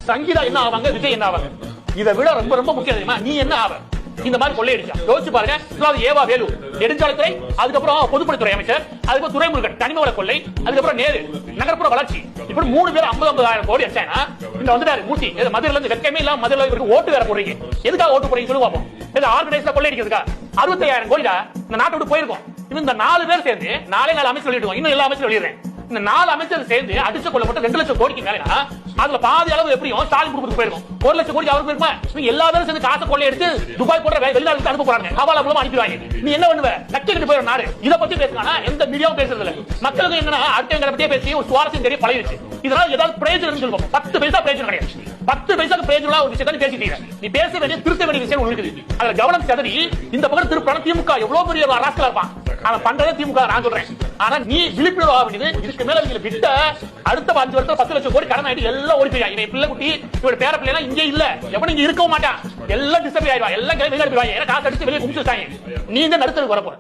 சங்கீதா என்ன ஆவாங்க, விஜய் என்ன ஆவாங்க? இதை விட ரொம்ப ரொம்ப முக்கியம் தெரியுமா, நீ என்ன ஆவ? இந்த மாதிரி கொள்ளையடிச்சா யோசிச்சு பாருங்க. ஏவா வேலு நெடுஞ்சாலைத்துறை, அதுக்கப்புறம் பொதுப்பணித்துறை அமைச்சர், அதுக்கப்புறம் துரைமுருகன் கனிமவள கொள்ளை, அதுக்கப்புறம் நேரு நகர்ப்புற வளர்ச்சி, இப்படி 3 பேர் 50,000 கோடி அடிச்சாங்கன்னா இந்த வந்துட்டாரு மூர்த்தி. மதுரையில இருந்து வெக்கமே இல்லாம மதுரையில இவருக்கு ஓட்டு வேற போடுறீங்க. எதுக்காக ஓட்டு போறீங்க சொல்லி பார்ப்போம். ஆர்கனைஸ்டா கொள்ளையடிக்கிறதுக்கா? 65,000 கோடி இந்த நாட்டை விட்டு போயிருக்கோம். இந்த 4 பேர் சேர்ந்து 4 அமைச்சர் சொல்லிடுவோம். இன்னும் எல்லா அமைச்சரும் சொல்லிடுறேன். இந்த 4 அமைச்சர் சேர்ந்து அடிச்சு கொள்ளப்பட்ட 2 லட்சம் கோடிக்கு மேலனா அதுல பாதி அளவு எப்படியும் ஸ்டாலின் குடும்பத்துக்கு போயிருக்கும். 1 லட்சம் கோடி அவருக்கு போயிருமா? நீ எல்லா பேரும் சேர்ந்து காசை கொள்ளை எடுத்து துபாய் போன்ற வெளிநாட்டுக்கு அனுப்ப போறாங்க. ஹவாலா மூலமா அனுப்பிடுவாங்க. நீ என்ன பண்ணுவ? நக்கிட்டு போயிடும் நாடு. இத பத்தி பேசுனா எந்த மீடியாவும் பேசுறது இல்ல. மக்களுக்கு என்னன்னா அடுத்தவங்களை பத்தியே பேசி ஒரு சுவாரஸ்யம் தெரிய பழகிடுச்சு. இதனால ஏதாவது பிரயோஜனம் சொல்லுவோம். 10 பைசா பிரயோஜனம் கிடையாது. 10 பைசாக்கு பிரயோஜனம் ஒரு விஷயத்தை பேசிட்டீங்க. நீ பேச வேண்டிய திருத்த வேண்டிய விஷயம் ஒண்ணு இருக்குது. அதுல கவனம் செதறி இந்த பக்கம் திருப்பி திமுக எவ்வளவு பெரிய ராஸ்கலா இருப்பான். அவன் பண்றதே திமுக நான் சொல்றேன். ஆனா நீ விழிப்புணர்வு ஆக வேண்டியது. இதுக்கு மேல நீங்க விட்ட அடுத்த 5 வருஷம் 10 லட்சம் கோடி கடன் ஆயிட்டு எல்லாம் ஓடி போய் இவன் பிள்ளை குட்டி இவட பேர பிள்ளை எல்லாம் இங்கே இல்ல. எவனும் இங்க இருக்கவும் மாட்டான். எல்லாம் டிஸ்டர்ப் ஆயிடுவா. எல்லாம் வெளியே போயிடுவாங்க. ஏன்னா காசு அடிச்சு வெளியே குடிச்சு வச்சாங்க. நீ இந்த நடுத்தருக்கு வரப்போற.